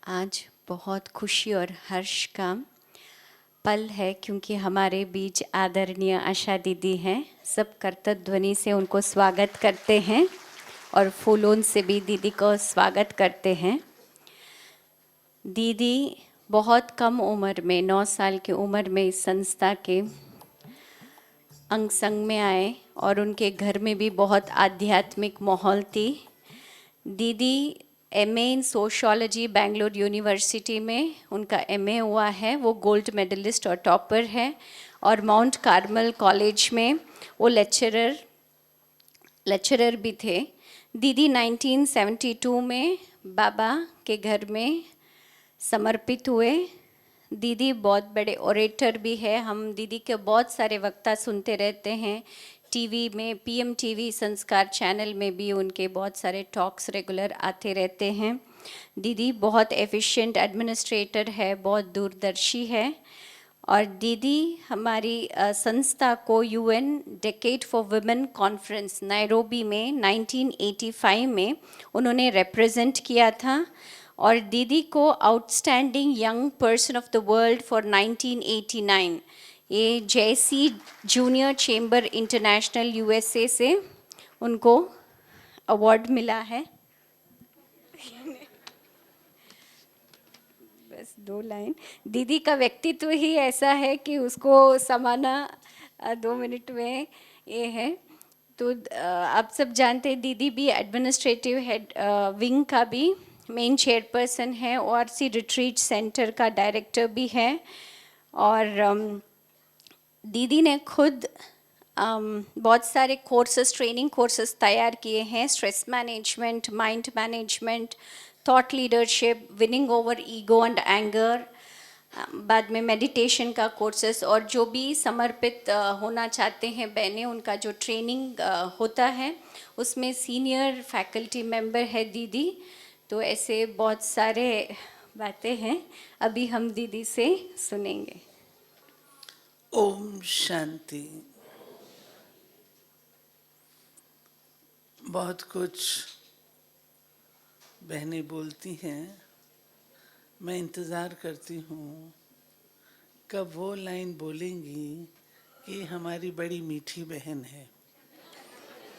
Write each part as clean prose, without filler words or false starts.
आज बहुत खुशी और हर्ष का पल है क्योंकि हमारे बीच आदरणीय आशा दीदी हैं। सब करतब ध्वनि से उनको स्वागत करते हैं और फूलों से भी दीदी को स्वागत करते हैं। दीदी बहुत कम उम्र में 9 साल की उम्र में इस संस्था के अंग संग में आए और उनके घर में भी बहुत आध्यात्मिक माहौल थी। दीदी एमए इन सोशियोलॉजी बेंगलोर यूनिवर्सिटी में उनका एमए हुआ है। वो गोल्ड मेडलिस्ट और टॉपर है और माउंट कार्मल कॉलेज में वो लेक्चरर भी थे। दीदी 1972 में बाबा के घर में समर्पित हुए। दीदी बहुत बड़े ओरेटर भी है। हम दीदी के बहुत सारे वक्ता सुनते रहते हैं। टीवी में पीएम टीवी संस्कार चैनल में भी उनके बहुत सारे टॉक्स रेगुलर आते रहते हैं। दीदी बहुत एफिशिएंट एडमिनिस्ट्रेटर है, बहुत दूरदर्शी है। और दीदी हमारी संस्था को UN decade for women conference Nairobi में 1985 में उन्होंने रिप्रेजेंट किया था। और दीदी को outstanding young person of the world for 1989 ये जेसी जूनियर चेंबर इंटरनेशनल यूएसए से उनको अवार्ड मिला है। बस 2 लाइन। दीदी का व्यक्तित्व ही ऐसा है कि उसको समाना 2 मिनट में ये है। तो आप सब जानते हैं दीदी भी एडमिनिस्ट्रेटिव हेड विंग का भी मेन चेयरपर्सन है और सी रिट्रीट सेंटर का डायरेक्टर भी है। और दीदी ने खुद बहुत सारे कोर्सेस ट्रेनिंग कोर्सेस तैयार किए हैं। Stress management, mind management, thought leadership, winning over ego and anger, बाद में मेडिटेशन का कोर्सेस। और जो भी समर्पित होना चाहते हैं बहनें, उनका जो ट्रेनिंग होता है उसमें सीनियर फैकल्टी मेंबर है दीदी। तो ऐसे बहुत सारे बातें हैं, अभी हम दीदी से सुनेंगे। ओम शांति। बहुत कुछ बहनें बोलती हैं, मैं इंतज़ार करती हूँ कब वो लाइन बोलेंगी कि हमारी बड़ी मीठी बहन है।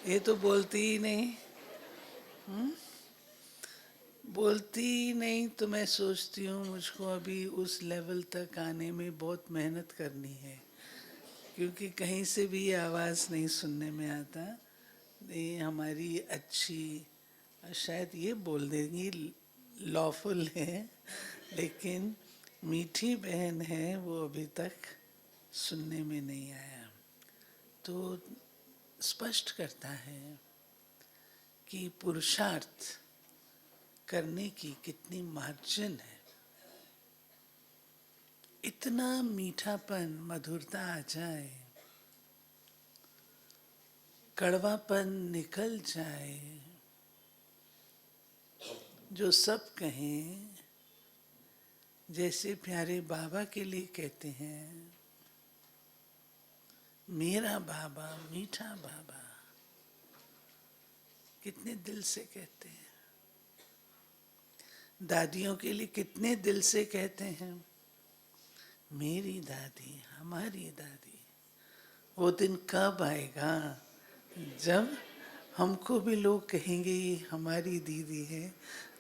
ये तो बोलती ही नहीं। बोलती ही नहीं। तो मैं सोचती हूँ मुझको अभी उस लेवल तक आने में बहुत मेहनत करनी है, क्योंकि कहीं से भी ये आवाज़ नहीं सुनने में आता। ये हमारी अच्छी, शायद ये बोल देंगी लॉफुल है, लेकिन मीठी बहन है, वो अभी तक सुनने में नहीं आया। तो स्पष्ट करता है कि पुरुषार्थ करने की कितनी मार्जिन है। इतना मीठापन, मधुरता आ जाए, कड़वापन निकल जाए, जो सब कहें, जैसे प्यारे बाबा के लिए कहते हैं, मेरा बाबा मीठा बाबा। कितने दिल से कहते हैं। दादियों के लिए कितने दिल से कहते हैं, मेरी दादी, हमारी दादी। वो दिन कब आएगा जब हमको भी लोग कहेंगे ये हमारी दीदी है,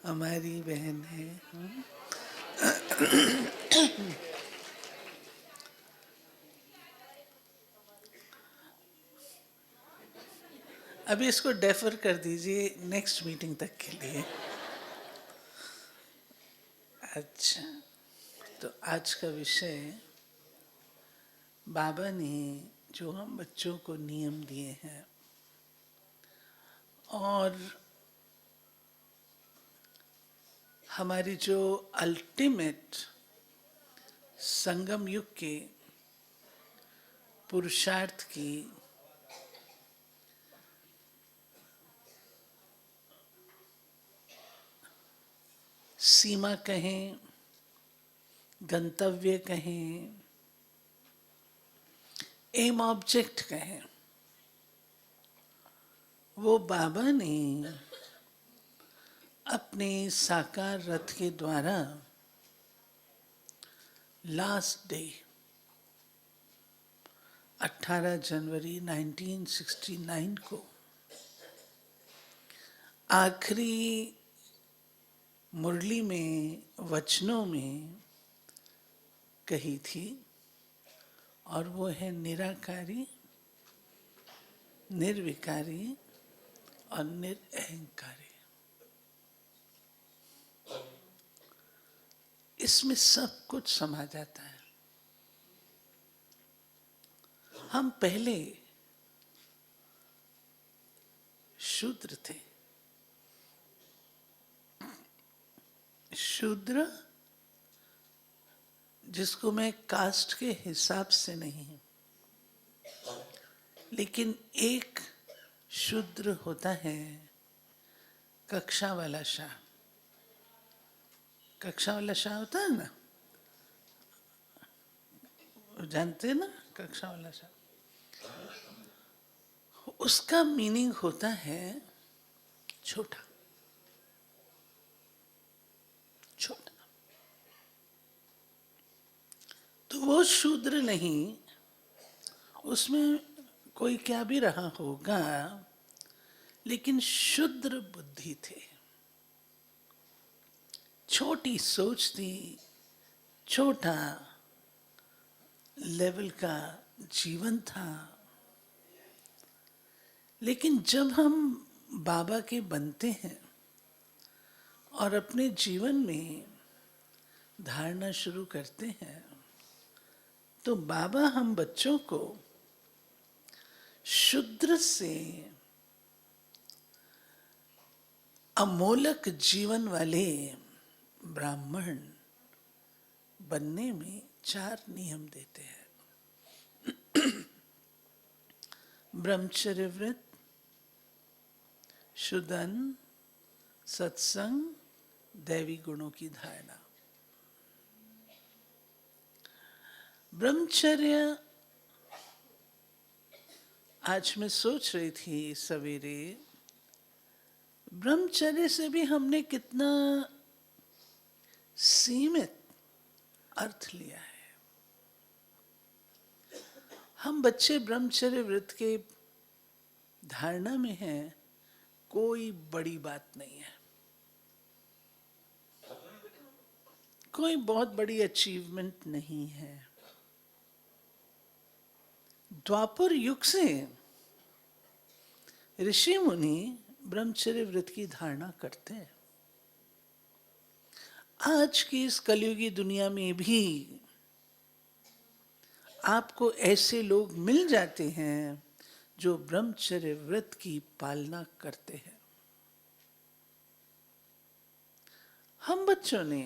हमारी बहन है। अभी इसको डेफर कर दीजिए नेक्स्ट मीटिंग तक के लिए। अच्छा, तो आज का विषय, बाबा ने जो हम बच्चों को नियम दिए हैं और हमारी जो अल्टीमेट संगम युग के पुरुषार्थ की सीमा कहें, गंतव्य कहें, एम ऑब्जेक्ट कहें, वो बाबा ने अपने साकार रथ के द्वारा लास्ट डे 18 जनवरी 1969 को आखिरी मुरली में वचनों में कही थी, और वो है निराकारी, निर्विकारी और निरअहंकारी। इसमें सब कुछ समा जाता है। हम पहले शूद्र थे। शूद्र जिसको मैं कास्ट के हिसाब से नहीं, लेकिन एक शूद्र होता है कक्षा वाला शाह। कक्षा वाला शाह होता है ना, जानते हैं ना, कक्षा वाला शाह। उसका मीनिंग होता है छोटा। छोटा तो वो शूद्र नहीं, उसमें कोई क्या भी रहा होगा, लेकिन शुद्र बुद्धि थे, छोटी सोच थी, छोटा लेवल का जीवन था। लेकिन जब हम बाबा के बनते हैं और अपने जीवन में धारणा शुरू करते हैं, तो बाबा हम बच्चों को शूद्र से अमोलक जीवन वाले ब्राह्मण बनने में 4 नियम देते हैं। ब्रह्मचर्य व्रत, शुद्धन, सत्संग, दैवी गुणों की धारणा। ब्रह्मचर्य, आज मैं सोच रही थी सवेरे, ब्रह्मचर्य से भी हमने कितना सीमित अर्थ लिया है। हम बच्चे ब्रह्मचर्य व्रत के धारणा में हैं, कोई बड़ी बात नहीं है, कोई बहुत बड़ी अचीवमेंट नहीं है। द्वापर युग से ऋषि मुनि ब्रह्मचर्य व्रत की धारणा करते हैं। आज की इस कलयुगी दुनिया में भी आपको ऐसे लोग मिल जाते हैं जो ब्रह्मचर्य व्रत की पालना करते हैं। हम बच्चों ने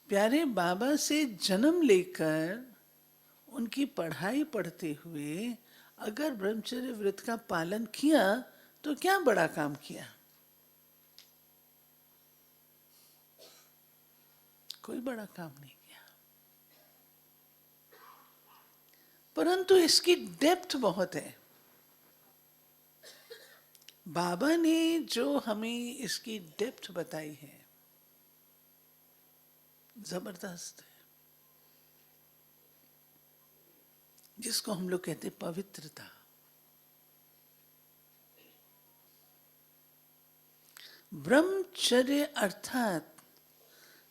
प्यारे बाबा से जन्म लेकर उनकी पढ़ाई पढ़ते हुए अगर ब्रह्मचर्य व्रत का पालन किया तो क्या बड़ा काम किया? कोई बड़ा काम नहीं किया, परंतु इसकी डेप्थ बहुत है। बाबा ने जो हमें इसकी डेप्थ बताई है, जबरदस्त है, जिसको हम लोग कहते पवित्रता। ब्रह्मचर्य अर्थात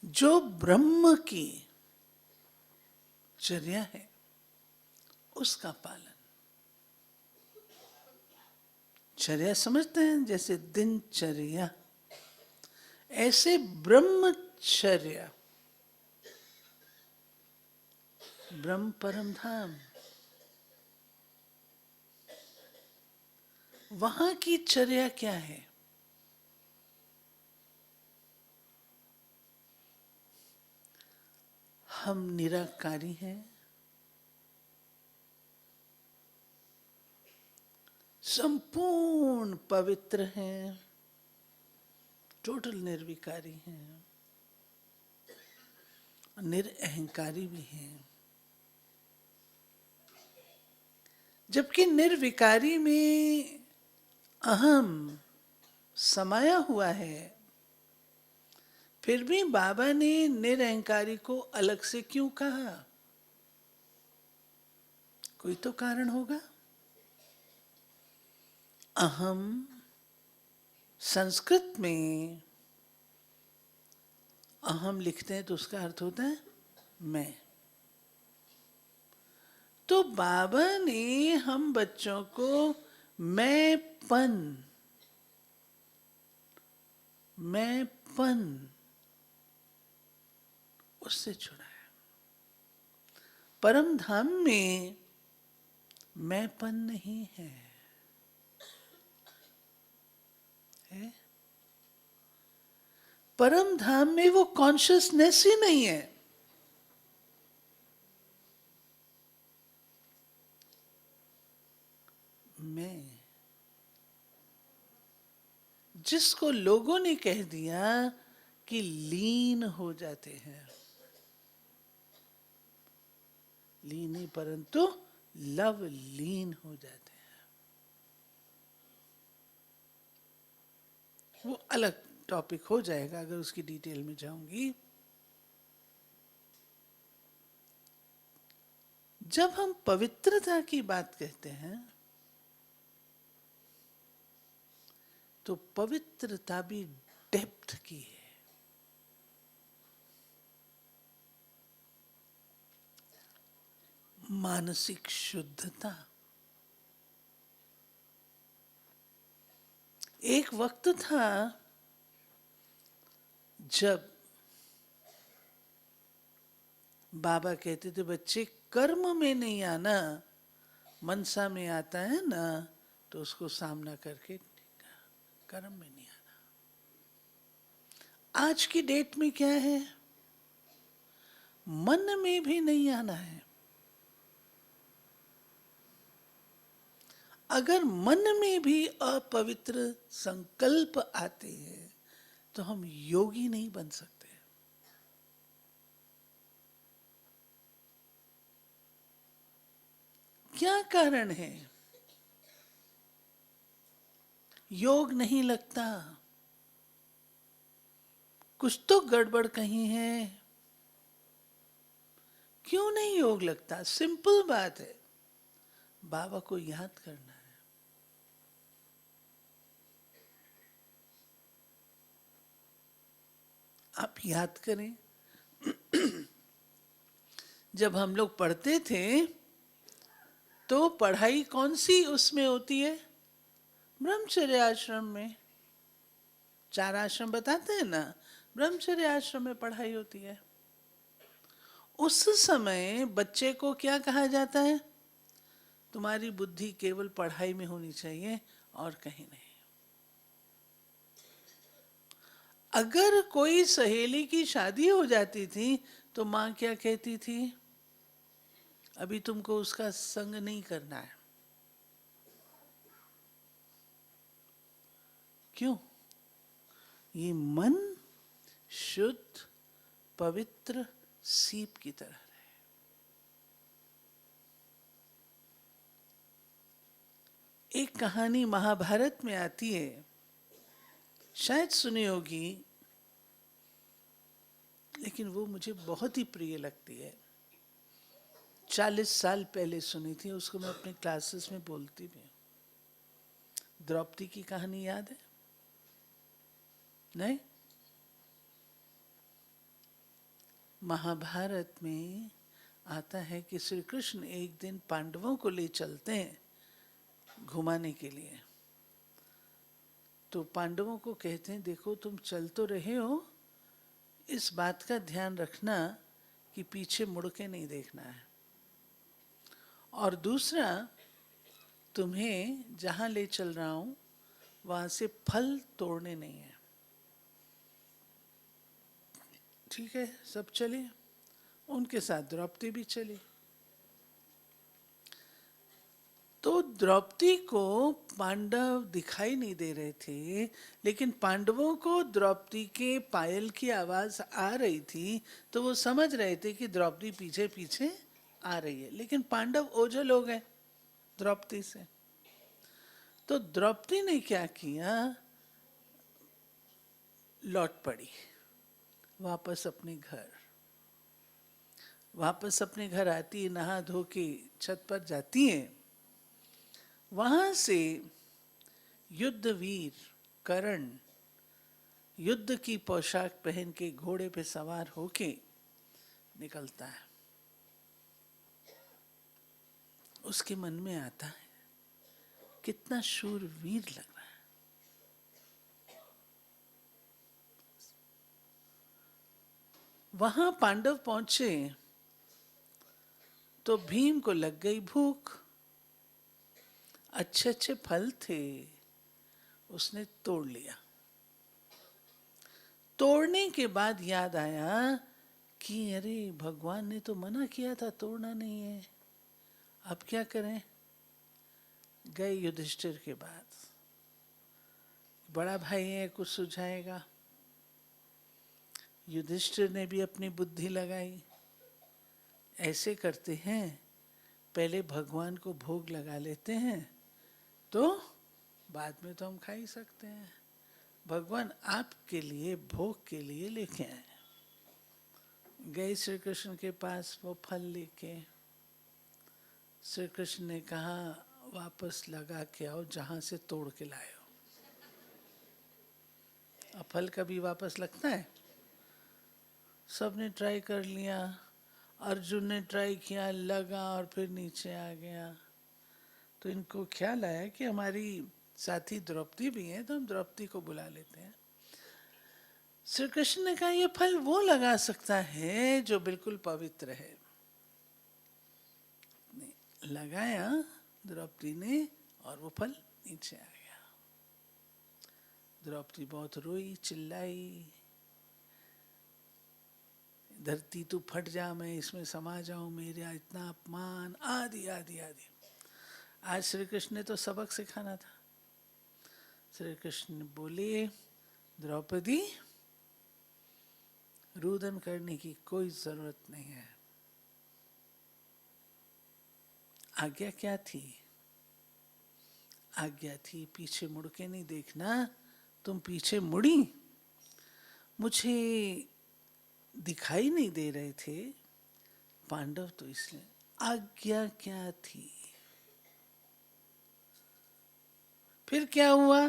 जो ब्रह्म की चर्या है उसका पालन। चर्या समझते हैं, जैसे दिनचर्या, ऐसे ब्रह्मचर्या, ब्रह्म परम धाम, वहां की चर्या क्या है? हम निराकारी हैं, संपूर्ण पवित्र हैं, टोटल निर्विकारी हैं, निरअहंकारी भी हैं। जबकि निर्विकारी में अहम समाया हुआ है, फिर भी बाबा ने निरअहंकारी को अलग से क्यों कहा? कोई तो कारण होगा। अहम संस्कृत में अहम लिखते हैं तो उसका अर्थ होता है मैं। तो बाबा ने हम बच्चों को मैंपन उससे छुड़ाया। परम धाम में मैंपन नहीं है, है? परम धाम में वो कॉन्शियसनेस ही नहीं है। मैं, जिसको लोगों ने कह दिया कि लीन हो जाते हैं, लीन नहीं परंतु लव लीन हो जाते हैं। वो अलग टॉपिक हो जाएगा अगर उसकी डिटेल में जाऊंगी। जब हम पवित्रता की बात कहते हैं तो पवित्रता भी डेप्थ की है। मानसिक शुद्धता। एक वक्त था जब बाबा कहते थे बच्चे कर्म में नहीं आना, मनसा में आता है ना तो उसको सामना करके कर्म में नहीं आना। आज की डेट में क्या है? मन में भी नहीं आना है। अगर मन में भी अपवित्र संकल्प आते हैं तो हम योगी नहीं बन सकते। क्या कारण है? योग नहीं लगता, कुछ तो गड़बड़ कहीं है। क्यों नहीं योग लगता? सिंपल बात है, बाबा को याद करना है। आप याद करें, जब हम लोग पढ़ते थे तो पढ़ाई कौन सी उसमें होती है? ब्रह्मचर्य आश्रम में। 4 आश्रम बताते हैं ना, ब्रह्मचर्य आश्रम में पढ़ाई होती है। उस समय बच्चे को क्या कहा जाता है? तुम्हारी बुद्धि केवल पढ़ाई में होनी चाहिए और कहीं नहीं। अगर कोई सहेली की शादी हो जाती थी तो माँ क्या कहती थी? अभी तुमको उसका संग नहीं करना है। क्यों? ये मन शुद्ध पवित्र सीप की तरह है। एक कहानी महाभारत में आती है, शायद सुनी होगी, लेकिन वो मुझे बहुत ही प्रिय लगती है। 40 साल पहले सुनी थी, उसको मैं अपने क्लासेस में बोलती भी हूँ। द्रौपदी की कहानी याद है? नहीं? महाभारत में आता है कि श्री कृष्ण एक दिन पांडवों को ले चलते हैं घुमाने के लिए। तो पांडवों को कहते हैं देखो तुम चल तो रहे हो, इस बात का ध्यान रखना कि पीछे मुड़ के नहीं देखना है, और दूसरा तुम्हें जहां ले चल रहा हूं वहां से फल तोड़ने नहीं है। ठीक है, सब चले। उनके साथ द्रौपदी भी चली। तो द्रौपदी को पांडव दिखाई नहीं दे रहे थे, लेकिन पांडवों को द्रौपदी के पायल की आवाज आ रही थी, तो वो समझ रहे थे कि द्रौपदी पीछे पीछे आ रही है। लेकिन पांडव ओझल हो गए द्रौपदी से। तो द्रौपदी ने क्या किया? लौट पड़ी वापस अपने घर। वापस अपने घर आती है, नहा धो के छत पर जाती है। वहां से युद्धवीर कर्ण युद्ध की पोशाक पहन के घोड़े पे सवार होके निकलता है। उसके मन में आता है कितना शूरवीर लग रहा है। वहां पांडव पहुंचे तो भीम को लग गई भूख। अच्छे अच्छे फल थे, उसने तोड़ लिया। तोड़ने के बाद याद आया कि अरे भगवान ने तो मना किया था, तोड़ना नहीं है, अब क्या करें। गए युधिष्ठिर के पास, बड़ा भाई है कुछ सुझाएगा। युधिष्ठिर ने भी अपनी बुद्धि लगाई। ऐसे करते हैं, पहले भगवान को भोग लगा लेते हैं, तो बाद में तो हम खा ही सकते हैं। भगवान आपके लिए भोग के लिए लेके आए। गए श्री कृष्ण के पास वो फल लेके। श्री कृष्ण ने कहा वापस लगा के आओ जहां से तोड़ के लाए हो। अब फल कभी वापस लगता है? सबने ट्राई कर लिया, अर्जुन ने ट्राई किया, लगा और फिर नीचे आ गया। तो इनको ख्याल आया कि हमारी साथी द्रौपदी भी है, तो हम द्रौपदी को बुला लेते हैं। श्री कृष्ण ने कहा ये फल वो लगा सकता है जो बिल्कुल पवित्र है। लगाया द्रौपदी ने और वो फल नीचे आ गया। द्रौपदी बहुत रोई, चिल्लाई, धरती तू फट जा, मैं इसमें समा जाऊं, मेरा इतना अपमान, आदि आदि आदि। आज श्री कृष्ण ने तो सबक सिखाना था। श्री कृष्ण बोले द्रौपदी रुदन करने की कोई जरूरत नहीं है। आज्ञा क्या थी? आज्ञा थी पीछे मुड़ के नहीं देखना। तुम पीछे मुड़ी, मुझे दिखाई नहीं दे रहे थे पांडव, तो इसलिए आज्ञा क्या थी। फिर क्या हुआ,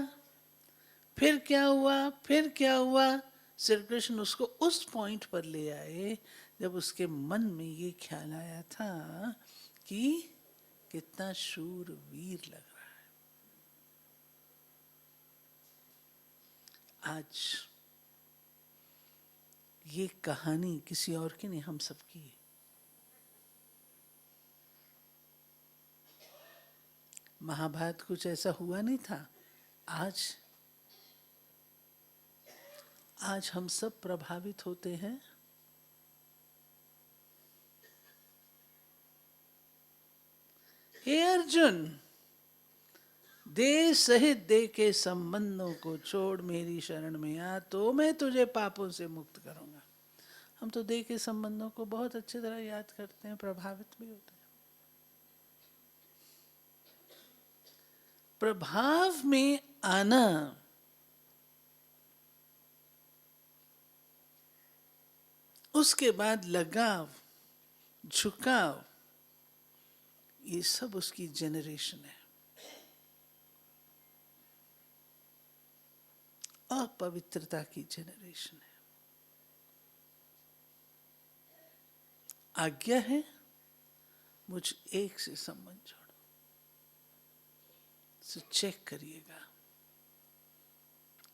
फिर क्या हुआ, फिर क्या हुआ? श्री कृष्ण उसको उस पॉइंट पर ले आए जब उसके मन में ये ख्याल आया था कि कितना शूरवीर लग रहा है। आज ये कहानी किसी और की नहीं, हम सबकी है। महाभारत कुछ ऐसा हुआ नहीं था। आज हम सब प्रभावित होते हैं। हे अर्जुन, देह सहित देह के संबंधों को छोड़ मेरी शरण में आ तो मैं तुझे पापों से मुक्त करूंगा। हम तो देह के संबंधों को बहुत अच्छी तरह याद करते हैं, प्रभावित भी होते हैं। प्रभाव में आना उसके बाद लगाव, झुकाव, ये सब उसकी जेनरेशन है। अपवित्रता की जेनरेशन है। आज्ञा है मुझ एक से संबंध जोड़ो। सो चेक करिएगा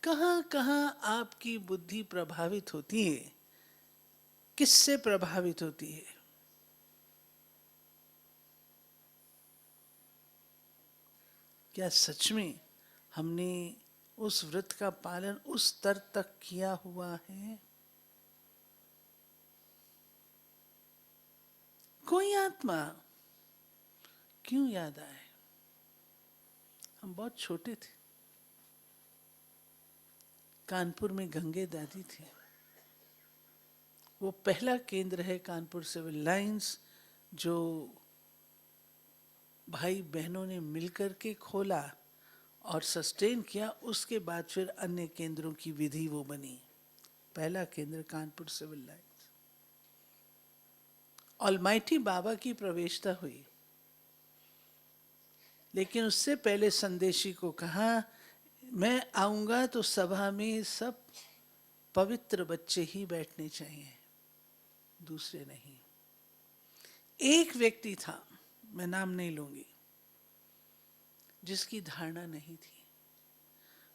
कहां कहां आपकी बुद्धि प्रभावित होती है, किससे प्रभावित होती है। क्या सच में हमने उस व्रत का पालन उस स्तर तक किया हुआ है? कोई आत्मा क्यों याद आए? हम बहुत छोटे थे, कानपुर में गंगे दादी थी। वो पहला केंद्र है कानपुर सिविल लाइंस जो भाई बहनों ने मिलकर के खोला और सस्टेन किया। उसके बाद फिर अन्य केंद्रों की विधि वो बनी। पहला केंद्र कानपुर सिविल लाइन्स। ऑलमाइटी बाबा की प्रवेशता हुई, लेकिन उससे पहले संदेशी को कहा, मैं आऊंगा तो सभा में सब पवित्र बच्चे ही बैठने चाहिए, दूसरे नहीं। एक व्यक्ति था, मैं नाम नहीं लूंगी, जिसकी धारणा नहीं थी।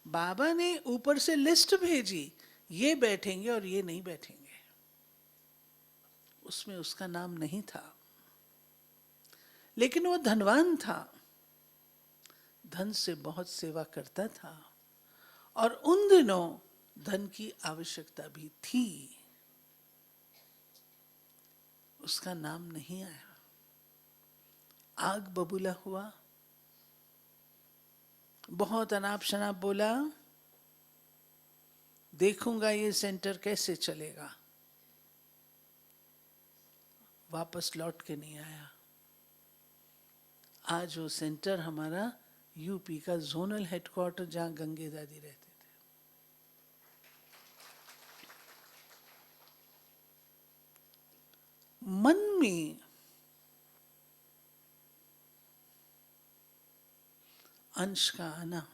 बाबा ने ऊपर से लिस्ट भेजी, ये बैठेंगे और ये नहीं बैठेंगे। उसमें उसका नाम नहीं था, लेकिन वो धनवान था, धन से बहुत सेवा करता था, और उन दिनों धन की आवश्यकता भी थी। उसका नाम नहीं आया। आग बबूला हुआ, बहुत अनाप शनाप बोला, देखूंगा ये सेंटर कैसे चलेगा। वापस लौट के नहीं आया। आज वो सेंटर हमारा यूपी का जोनल हेडक्वार्टर, जहां गंगे दादी रहते थे। मन में अंश का आना,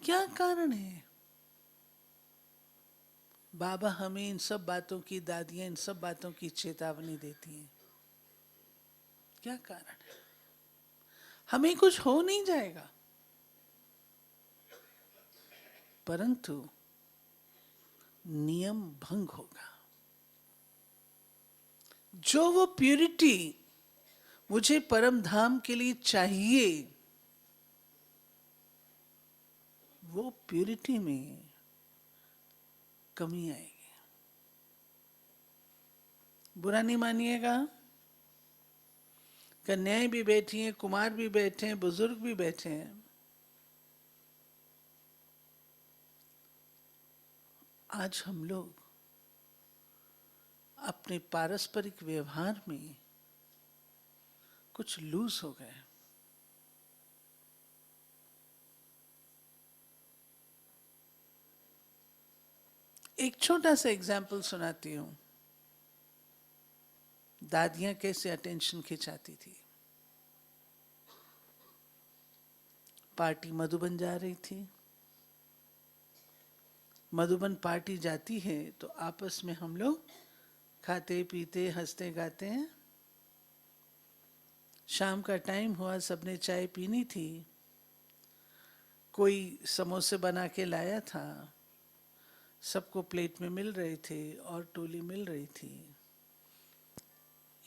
क्या कारण है? बाबा हमें इन सब बातों की, दादियां इन सब बातों की चेतावनी देती हैं। क्या कारण है? हमें कुछ हो नहीं जाएगा, परंतु नियम भंग होगा। जो वो प्यूरिटी मुझे परम धाम के लिए चाहिए, वो प्यूरिटी में कमी आएगी। बुरा नहीं मानिएगा, कन्याएं भी बैठी हैं, कुमार भी बैठे हैं, बुजुर्ग भी बैठे हैं। आज हम लोग अपने पारस्परिक व्यवहार में कुछ लूज हो गए। एक छोटा सा एग्जाम्पल सुनाती हूं, दादियां कैसे अटेंशन खिंचाती थी। पार्टी मधुबन जा रही थी। मधुबन पार्टी जाती है तो आपस में हम लोग खाते पीते हंसते गाते हैं। शाम का टाइम हुआ, सबने चाय पीनी थी। कोई समोसे बना के लाया था, सबको प्लेट में मिल रहे थे और टोली मिल रही थी।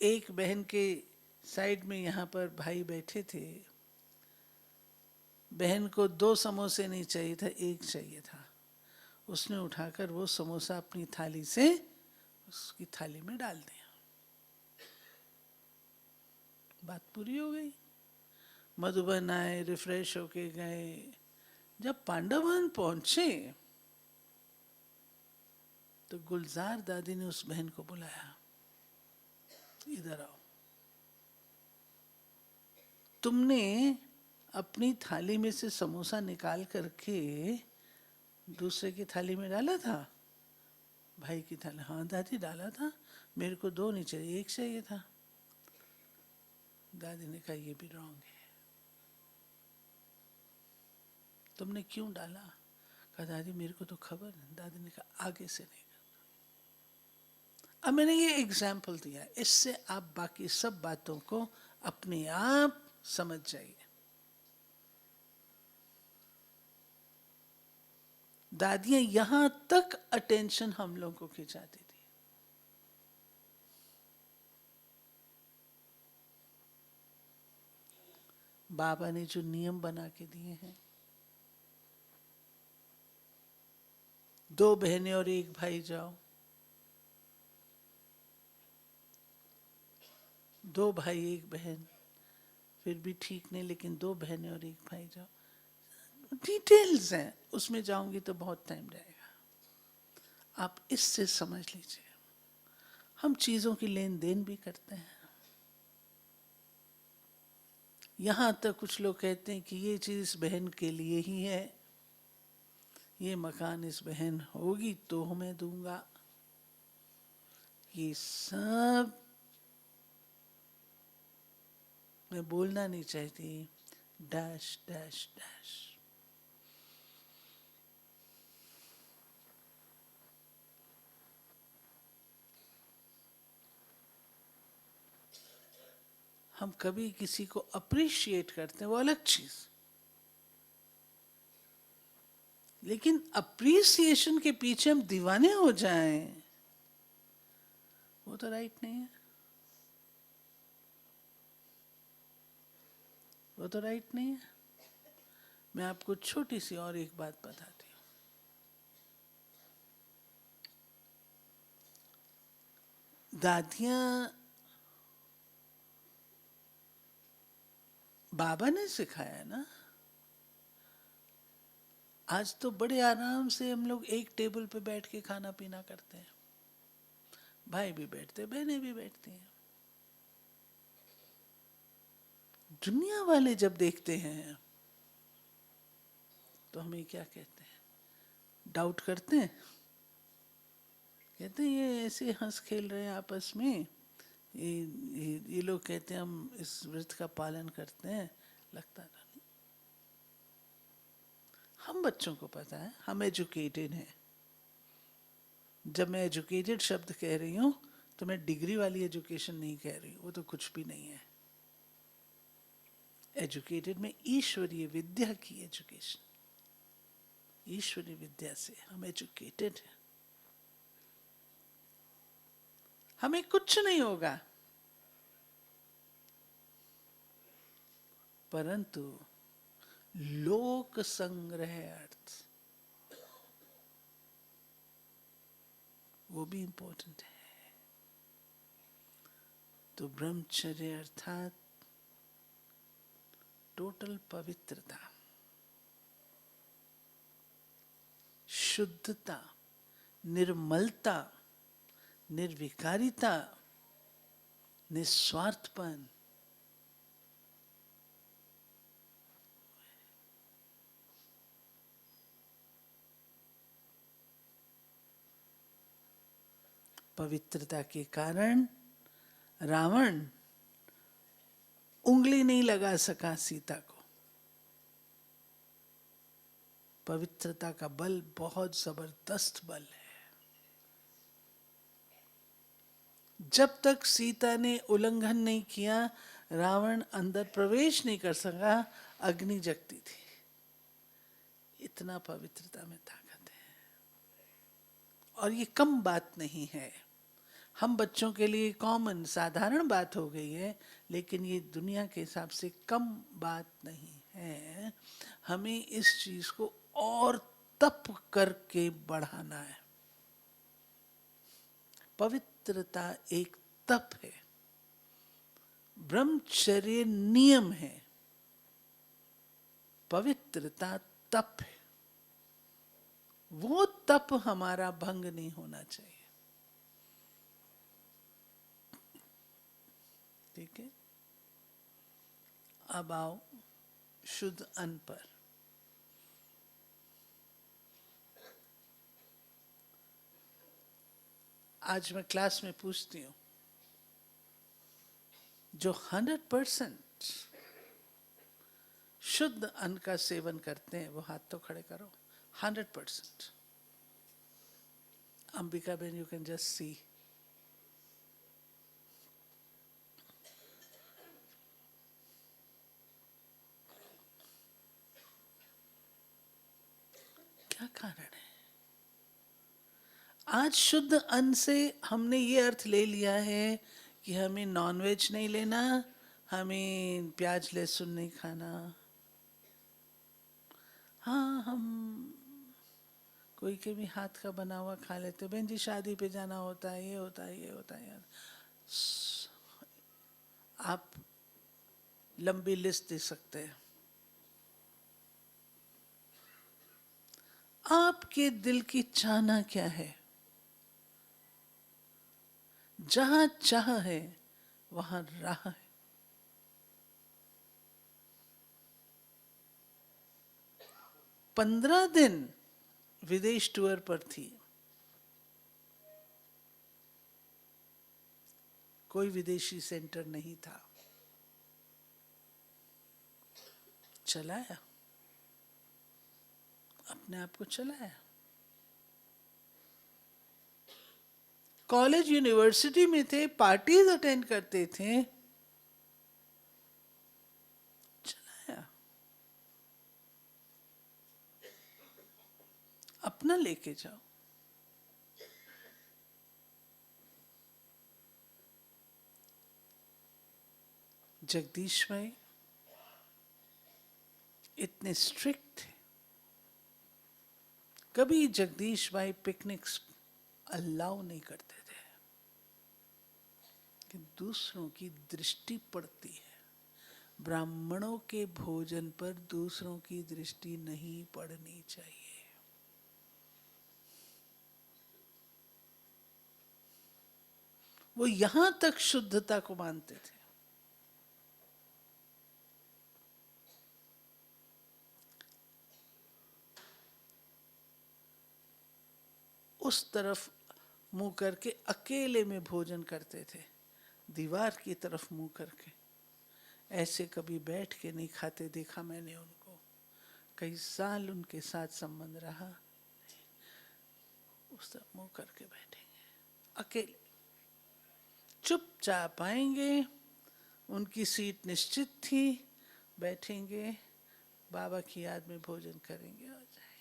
एक बहन के साइड में यहाँ पर भाई बैठे थे। बहन को 2 समोसे नहीं चाहिए था, 1 चाहिए था। उसने उठाकर वो समोसा अपनी थाली से उसकी थाली में डाल दिया। बात पूरी हो गई। मधुबन आए, रिफ्रेश होके गए। जब पांडवन पहुंचे तो गुलजार दादी ने उस बहन को बुलाया, इधर आओ। तुमने अपनी थाली में से समोसा निकाल करके दूसरे की थाली में डाला था? भाई की थाली, हाँ दादी डाला था, मेरे को 2 नहीं चाहिए, 1 चाहिए था। दादी ने कहा ये भी रॉन्ग है, तुमने क्यों डाला? कहा दादी मेरे को तो खबर है। दादी ने कहा आगे से नहीं करना। अब मैंने ये एग्जाम्पल दिया, इससे आप बाकी सब बातों को अपने आप समझ जाइए। दादियां यहां तक अटेंशन हम लोगों को खिंचाती थी। बाबा ने जो नियम बना के दिए हैं, 2 बहनें और 1 भाई जाओ, 2 भाई 1 बहन फिर भी ठीक नहीं, लेकिन 2 बहनें और 1 भाई जाओ। डिटेल्स हैं, उसमें जाऊंगी तो बहुत टाइम जाएगा। आप इससे समझ लीजिए, हम चीजों की लेन देन भी करते हैं। यहाँ तक कुछ लोग कहते हैं कि ये चीज इस बहन के लिए ही है, ये मकान इस बहन होगी तो मैं दूंगा। ये सब मैं बोलना नहीं चाहती, डैश डैश डैश। हम कभी किसी को अप्रिशिएट करते हैं, वो अलग चीज, लेकिन अप्रिसिएशन के पीछे हम दीवाने हो जाएं, वो तो राइट नहीं है, वो तो राइट नहीं है। मैं आपको छोटी सी और एक बात बताती हूँ। दादियाँ, बाबा ने सिखाया ना, आज तो बड़े आराम से हम लोग एक टेबल पे बैठ के खाना पीना करते हैं, भाई भी बैठते, बहनें भी बैठती हैं। दुनिया वाले जब देखते हैं तो हमें क्या कहते हैं, डाउट करते हैं, कहते हैं ये ऐसे हंस खेल रहे हैं आपस में, ये लोग कहते हैं हम इस व्रत का पालन करते हैं, लगता नहीं। हम बच्चों को पता है, हम एजुकेटेड हैं। जब मैं एजुकेटेड शब्द कह रही हूं तो मैं डिग्री वाली एजुकेशन नहीं कह रही, वो तो कुछ भी नहीं है। एजुकेटेड में ईश्वरीय विद्या की एजुकेशन, ईश्वरीय विद्या से हम एजुकेटेड हैं। हमें कुछ नहीं होगा, परंतु लोक संग्रह अर्थ वो भी इंपॉर्टेंट है। तो ब्रह्मचर्य अर्थात टोटल पवित्रता, शुद्धता, निर्मलता, निर्विकारिता, निस्वार्थपन, पवित्रता के कारण रावण उंगली नहीं लगा सका सीता को। पवित्रता का बल बहुत जबरदस्त बल है। जब तक सीता ने उल्लंघन नहीं किया, रावण अंदर प्रवेश नहीं कर सका, अग्नि जगती थी। इतना पवित्रता में ताकत है, और ये कम बात नहीं है। हम बच्चों के लिए कॉमन साधारण बात हो गई है, लेकिन ये दुनिया के हिसाब से कम बात नहीं है। हमें इस चीज को और तप करके बढ़ाना है। पवित्रता एक तप है, ब्रह्मचर्य नियम है, पवित्रता तप है। वो तप हमारा भंग नहीं होना चाहिए। ठीक है, अब आओ शुद्ध अन्न पर। आज मैं क्लास में पूछती हूं, जो 100% शुद्ध अन्न का सेवन करते हैं वो हाथ तो खड़े करो। 100%। Ambika Ben, you can just see. क्या कारण है? आज शुद्ध अन्न से हमने ये अर्थ ले लिया है कि हमें नॉनवेज नहीं लेना, हमें प्याज लहसुन नहीं खाना। हाँ, हम कोई के भी हाथ का बना हुआ खा लेते। बहन जी शादी पे जाना होता है, ये होता है, ये होता है। आप लंबी लिस्ट दे सकते हैं। आपके दिल की चाहना क्या है? जहां चाह है वहां राह है। 15 दिन विदेश टूर पर थी। कोई विदेशी सेंटर नहीं था। चलाया, अपने आप को चलाया। कॉलेज यूनिवर्सिटी में थे, पार्टीज अटेंड करते थे, चलाया, अपना लेके जाओ। जगदीश भाई इतने स्ट्रिक्ट थे, कभी जगदीश भाई पिकनिक्स अलाउ नहीं करते थे कि दूसरों की दृष्टि पड़ती है। ब्राह्मणों के भोजन पर दूसरों की दृष्टि नहीं पड़नी चाहिए। वो यहां तक शुद्धता को मानते थे। उस तरफ मुंह करके अकेले में भोजन करते थे, दीवार की तरफ मुंह करके। ऐसे कभी बैठ के नहीं खाते देखा मैंने उनको। कई साल उनके साथ संबंध रहा, उस तरफ मुंह करके बैठेंगे, अकेले चुपचाप आएंगे। उनकी सीट निश्चित थी, बैठेंगे, बाबा की याद में भोजन करेंगे और जाएंगे।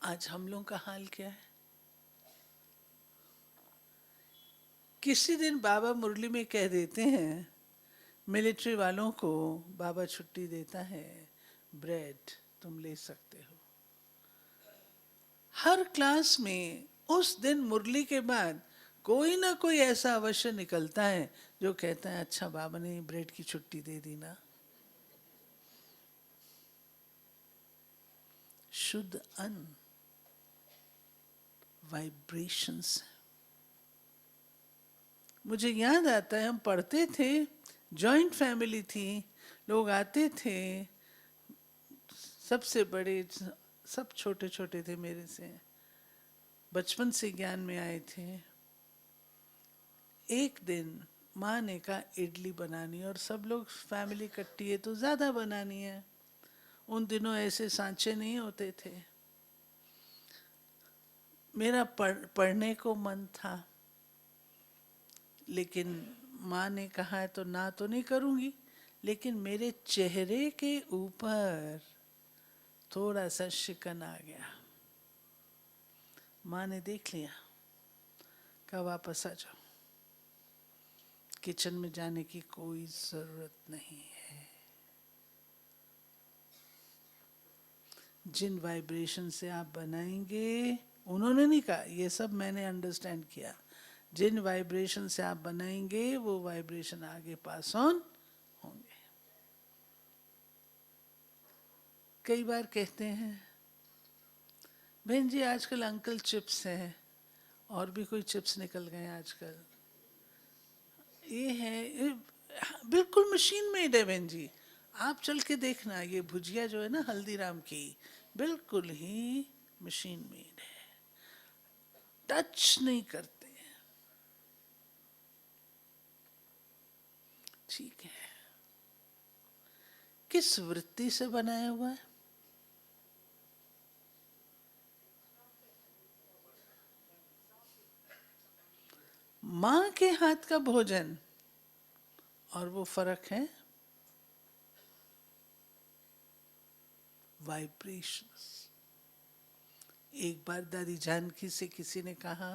आज हम लोगों का हाल क्या है? किसी दिन बाबा मुरली में कह देते हैं, मिलिट्री वालों को बाबा छुट्टी देता है, ब्रेड तुम ले सकते हो। हर क्लास में उस दिन मुरली के बाद कोई ना कोई ऐसा अवश्य निकलता है जो कहता है, अच्छा बाबा ने ब्रेड की छुट्टी दे दी ना। शुद्ध अन्न, वाइब्रेशंस। मुझे याद आता है, हम पढ़ते थे, जॉइंट फैमिली थी, लोग आते थे, सबसे बड़े सब छोटे छोटे थे मेरे से, बचपन से ज्ञान में आए थे। एक दिन माँ ने कहा इडली बनानी, और सब लोग फैमिली इकट्ठी है तो ज़्यादा बनानी है। उन दिनों ऐसे सांचे नहीं होते थे। मेरा पढ़ने को मन था, लेकिन माँ ने कहा है तो ना तो नहीं करूँगी, लेकिन मेरे चेहरे के ऊपर थोड़ा सा शिकन आ गया। माँ ने देख लिया, कहा वापस आ जाओ, किचन में जाने की कोई जरूरत नहीं है। जिन वाइब्रेशन से आप बनाएंगे, उन्होंने नहीं कहा, ये सब मैंने अंडरस्टैंड किया, जिन वाइब्रेशन से आप बनाएंगे वो वाइब्रेशन आगे पास ऑन होंगे। कई बार कहते हैं, बहन जी आजकल अंकल चिप्स हैं, और भी कोई चिप्स निकल गए आजकल, ये है बिल्कुल मशीन मेड है बहन जी, आप चल के देखना, ये भुजिया जो है ना हल्दीराम की, बिल्कुल ही मशीन मेड है, टच नहीं करते। ठीक है, किस वृत्ति से बनाया हुआ है? माँ के हाथ का भोजन और वो फर्क है वाइब्रेशंस। एक बार दादी जानकी से किसी ने कहा,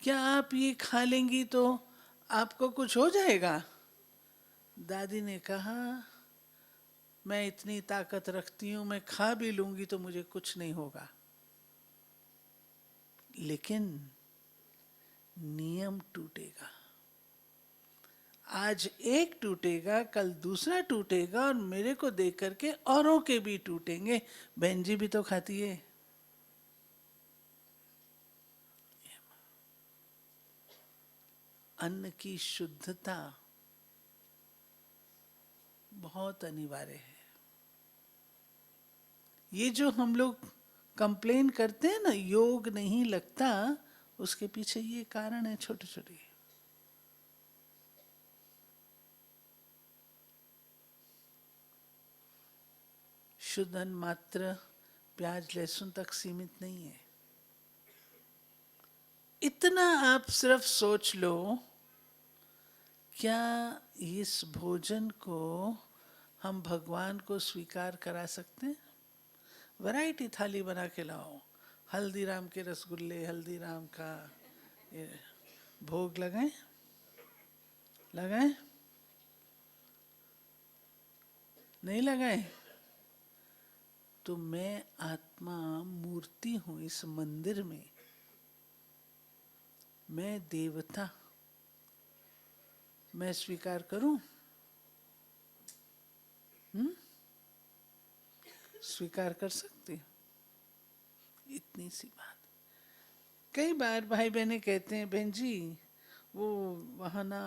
क्या आप ये खा लेंगी तो आपको कुछ हो जाएगा? दादी ने कहा, मैं इतनी ताकत रखती हूं, मैं खा भी लूंगी तो मुझे कुछ नहीं होगा, लेकिन नियम टूटेगा। आज एक टूटेगा, कल दूसरा टूटेगा, और मेरे को देख करके औरों के भी टूटेंगे। बहन जी भी तो खाती है। अन्न की शुद्धता बहुत अनिवार्य है। ये जो हम लोग कंप्लेन करते हैं ना, योग नहीं लगता, उसके पीछे ये कारण है छोटे छोटे। शुद्ध अन्न मात्र प्याज लहसुन तक सीमित नहीं है। इतना आप सिर्फ सोच लो, क्या इस भोजन को हम भगवान को स्वीकार करा सकते हैं? वैरायटी थाली बना के लाओ, हल्दीराम के रसगुल्ले, हल्दीराम का ये भोग लगाएं, लगाएं नहीं लगाएं? तो मैं आत्मा मूर्ति हूं इस मंदिर में, मैं देवता, मैं स्वीकार करूं? स्वीकार कर सकती? इतनी सी बात। कई बार भाई बहनें कहते हैं, बहन जी वो वहाँ ना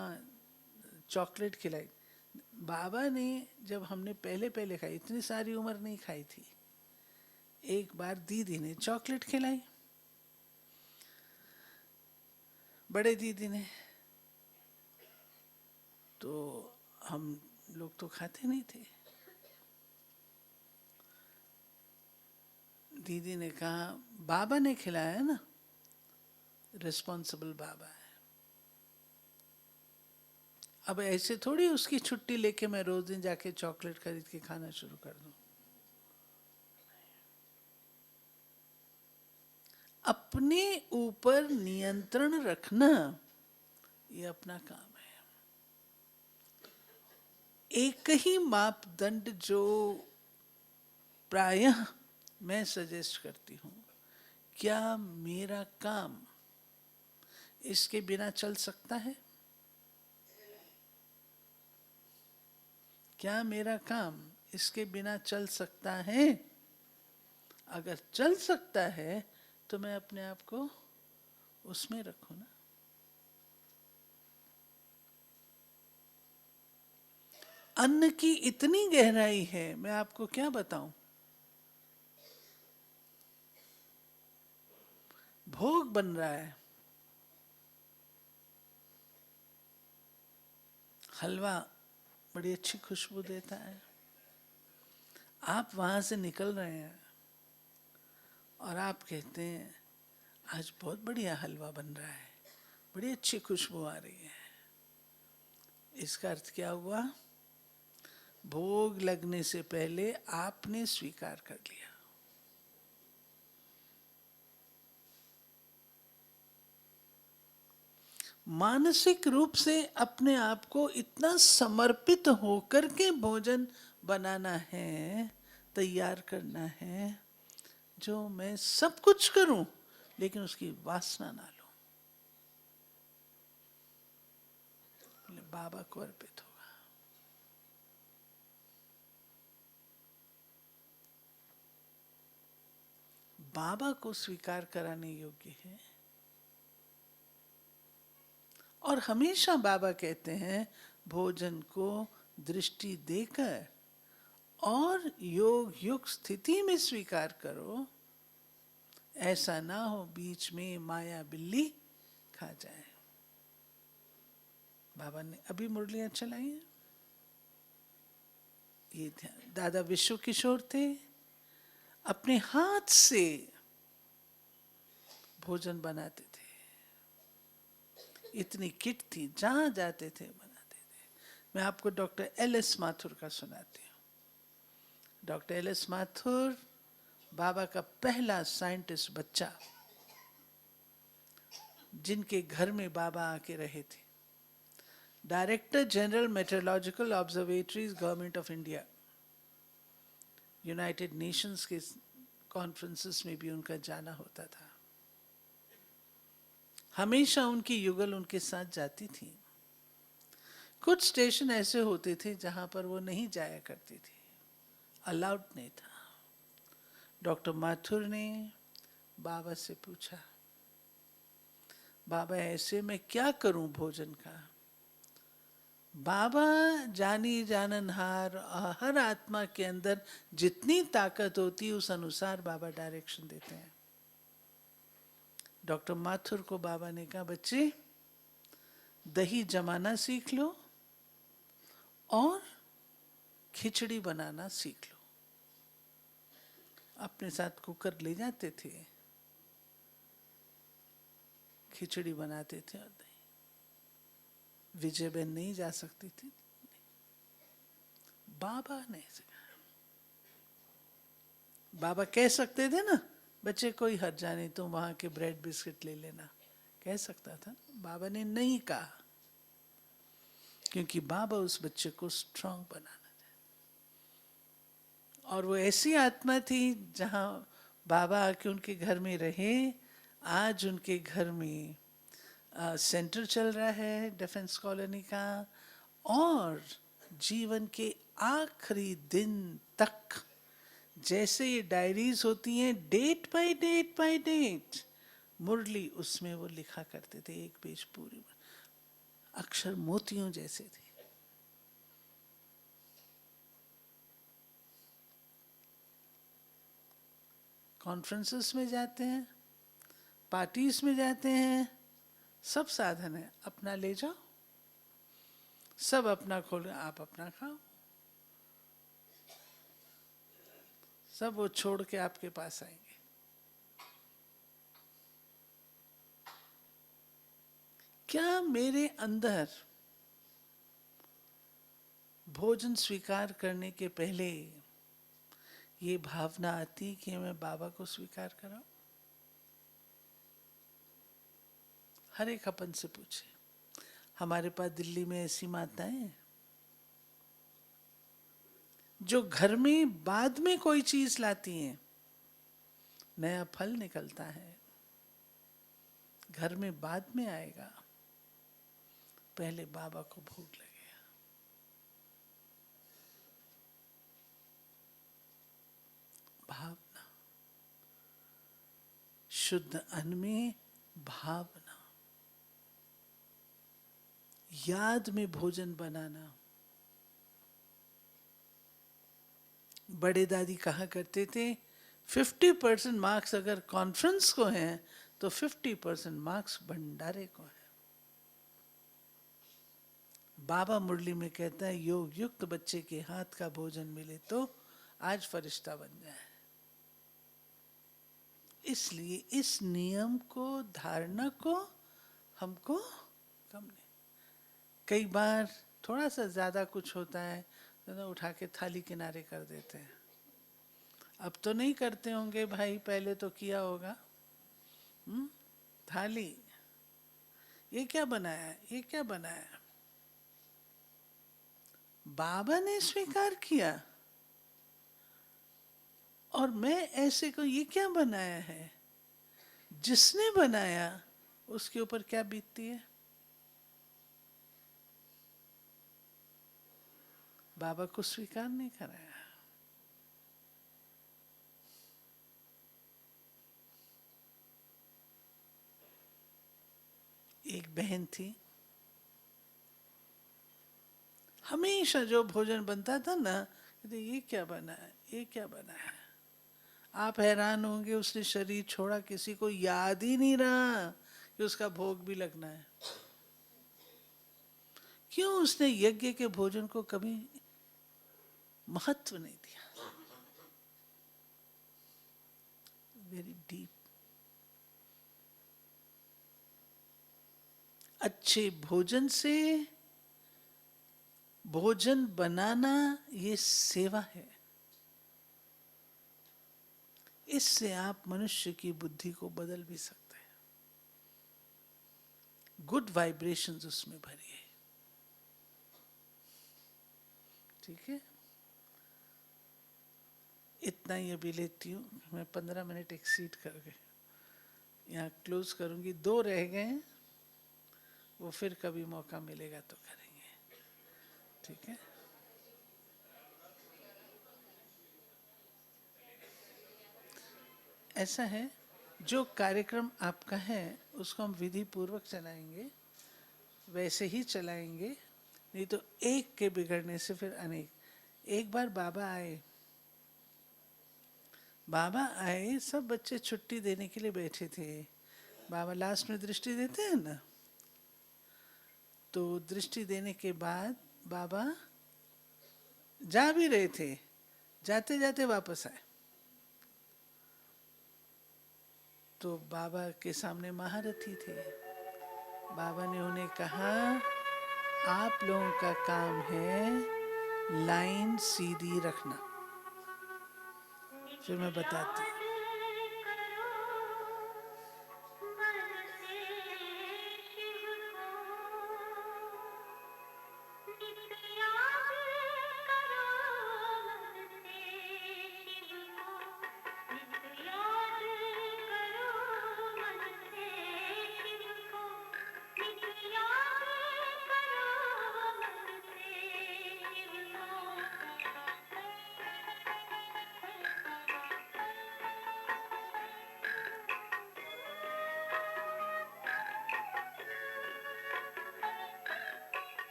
चॉकलेट खिलाई। बाबा ने जब हमने पहले पहले खाई, इतनी सारी उम्र नहीं खाई थी, एक बार दीदी ने चॉकलेट खिलाई, बड़े दीदी ने, तो हम लोग तो खाते नहीं थे। दीदी ने कहा बाबा ने खिलाया है ना, रिस्पॉन्सिबल बाबा है। अब ऐसे थोड़ी उसकी छुट्टी लेके मैं रोज दिन जाके चॉकलेट खरीद के खाना शुरू कर दूं। अपने ऊपर नियंत्रण रखना ये अपना काम है। एक ही मापदंड जो प्रायः मैं सजेस्ट करती हूं, क्या मेरा काम इसके बिना चल सकता है? क्या मेरा काम इसके बिना चल सकता है? अगर चल सकता है तो मैं अपने आप को उसमें रखूं ना। अन्न की इतनी गहराई है, मैं आपको क्या बताऊं। भोग बन रहा है, हलवा बड़ी अच्छी खुशबू देता है, आप वहां से निकल रहे हैं और आप कहते हैं आज बहुत बढ़िया हलवा बन रहा है, बड़ी अच्छी खुशबू आ रही है। इसका अर्थ क्या हुआ? भोग लगने से पहले आपने स्वीकार कर लिया। मानसिक रूप से अपने आप को इतना समर्पित होकर के भोजन बनाना है, तैयार करना है, जो मैं सब कुछ करूं लेकिन उसकी वासना ना लूं, बाबा को अर्पित होगा। बाबा को स्वीकार कराने योग्य है। और हमेशा बाबा कहते हैं भोजन को दृष्टि देकर और योग युक्त स्थिति में स्वीकार करो, ऐसा ना हो बीच में माया बिल्ली खा जाए। बाबा ने अभी मुरलियां चलाई हैं, ये ध्यान। दादा विश्व किशोर थे, अपने हाथ से भोजन बनाते थे, इतनी किट थी, जहां जाते थे बनाते थे। मैं आपको डॉक्टर एल.एस. माथुर का सुनाती हूँ। Doctor LS. माथुर बाबा का पहला साइंटिस्ट बच्चा, जिनके घर में बाबा आके रहे थे। Director general meteorological observatories government of India, United Nations के कॉन्फ्रेंसेस में भी उनका जाना होता था। हमेशा उनकी युगल उनके साथ जाती थी। कुछ स्टेशन ऐसे होते थे जहां पर वो नहीं जाया करती थी, अलाउड नहीं था। डॉक्टर माथुर ने बाबा से पूछा, बाबा ऐसे मैं क्या करूं भोजन का? बाबा जानी जाननहार, हर आत्मा के अंदर जितनी ताकत होती है उस अनुसार बाबा डायरेक्शन देते हैं। डॉक्टर माथुर को बाबा ने कहा, बच्चे दही जमाना सीख लो और खिचड़ी बनाना सीख लो। अपने साथ कुकर ले जाते थे, खिचड़ी बनाते थे और दही। विजय बहन नहीं जा सकती थी, बाबा ने सिखाया। बाबा कह सकते थे ना, बच्चे कोई हर्जा नहीं, तुम वहां के ब्रेड बिस्किट ले लेना, कह सकता था। बाबा ने नहीं कहा, क्योंकि बाबा उस बच्चे को स्ट्रांग बनाना चाहते। और वो ऐसी आत्मा थी जहां बाबा आके उनके घर में रहे। आज उनके घर में सेंटर चल रहा है डिफेंस कॉलोनी का, और जीवन के आखिरी दिन तक जैसे ये डायरीज होती हैं, डेट बाय डेट, मुरली उसमें वो लिखा करते थे, एक पेज पूरी, अक्षर मोतियों जैसे थे। कॉन्फ्रेंसेस में जाते हैं, पार्टीज में जाते हैं, सब साधन है, अपना ले जाओ, सब अपना खोलो, आप अपना खाओ, सब वो छोड़ के आपके पास आएंगे। क्या मेरे अंदर भोजन स्वीकार करने के पहले ये भावना आती कि मैं बाबा को स्वीकार कराऊं? हर एक अपन से पूछे। हमारे पास दिल्ली में ऐसी माताएं जो घर में बाद में कोई चीज लाती हैं, नया फल निकलता है, घर में बाद में आएगा, पहले बाबा को भोग लगेगा। भावना, शुद्ध अन्न में भावना, याद में भोजन बनाना। बड़े दादी कहा करते थे, 50% मार्क्स अगर कॉन्फ्रेंस को हैं तो 50% मार्क्स भंडारे को है। बाबा मुरली में कहता है, योग युक्त बच्चे के हाथ का भोजन मिले तो आज फरिश्ता बन जाए। इसलिए इस नियम को, धारणा को हमको कम नहीं। कई बार थोड़ा सा ज्यादा कुछ होता है तो उठा के थाली किनारे कर देते हैं। अब तो नहीं करते होंगे भाई, पहले तो किया होगा। थाली, ये क्या बनाया, ये क्या बनाया? बाबा ने स्वीकार किया और मैं ऐसे को, ये क्या बनाया है? जिसने बनाया उसके ऊपर क्या बीतती है? बाबा को स्वीकार नहीं कराया। एक बहन थी, हमेशा जो भोजन बनता था ना, ये क्या बना है, ये क्या बना है? आप हैरान होंगे, उसने शरीर छोड़ा, किसी को याद ही नहीं रहा कि उसका भोग भी लगना है। क्यों? उसने यज्ञ के भोजन को कभी महत्व नहीं दिया। Very deep. अच्छे भोजन से, भोजन बनाना ये सेवा है। इससे आप मनुष्य की बुद्धि को बदल भी सकते हैं। गुड वाइब्रेशंस उसमें भरिए। ठीक है, इतना ही अभी लेती हूँ। मैं 15 मिनट एक्सीड कर गए, यहाँ क्लोज करूंगी। 2 रह गए हैं, वो फिर कभी मौका मिलेगा तो करेंगे। ठीक है, ऐसा है, जो कार्यक्रम आपका है उसको हम विधि पूर्वक चलाएंगे, वैसे ही चलाएंगे। नहीं तो एक के बिगड़ने से फिर अनेक। एक बार बाबा आए, सब बच्चे छुट्टी देने के लिए बैठे थे। बाबा लास्ट में दृष्टि देते हैं ना, तो दृष्टि देने के बाद बाबा जा भी रहे थे, जाते जाते वापस आए। तो बाबा के सामने महारथी थे। बाबा ने उन्हें कहा, आप लोगों का काम है लाइन सीधी रखना। फिर मैं बताती हूँ।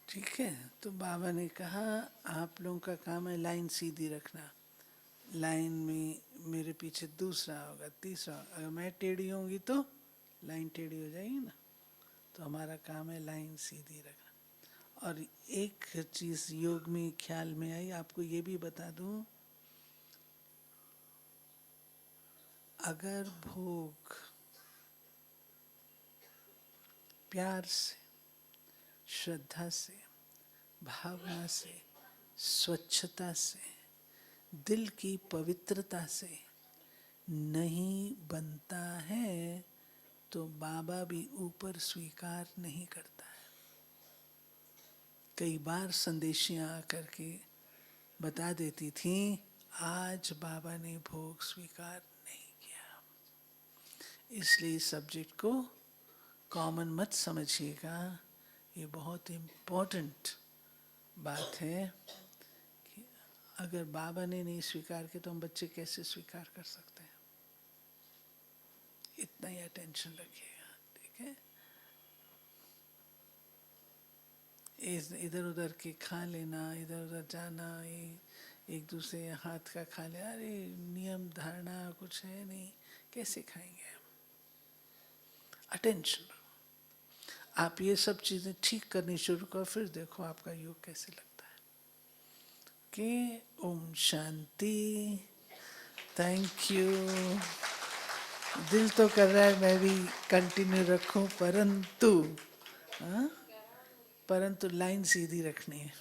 ठीक है, तो बाबा ने कहा आप लोगों का काम है लाइन सीधी रखना। लाइन में मेरे पीछे दूसरा होगा, तीसरा, अगर मैं टेढ़ी होंगी तो लाइन टेढ़ी हो जाएगी ना। तो हमारा काम है लाइन सीधी रखना। और एक चीज योग में ख्याल में आई, आपको ये भी बता दूं, अगर भोग प्यार से, श्रद्धा से, भावना से, स्वच्छता से, दिल की पवित्रता से नहीं बनता है तो बाबा भी ऊपर स्वीकार नहीं करता है। कई बार संदेशियां आकर के बता देती थी, आज बाबा ने भोग स्वीकार नहीं किया। इसलिए इस सब्जेक्ट को कॉमन मत समझिएगा, ये बहुत इम्पोर्टेंट बात है कि अगर बाबा ने नहीं स्वीकार किया तो हम बच्चे कैसे स्वीकार कर सकते हैं। इतना ही अटेंशन रखिएगा, ठीक है। इधर उधर के खा लेना, इधर उधर जाना, ये एक दूसरे हाथ का खा ले, अरे नियम धारणा कुछ है नहीं, कैसे खाएंगे हम? अटेंशन, आप ये सब चीजें ठीक करनी शुरू करो, फिर देखो आपका योग कैसे लगता है। ओम शांति। Thank you. दिल तो कर रहा है मैं भी कंटिन्यू रखूं, परंतु लाइन सीधी रखनी है।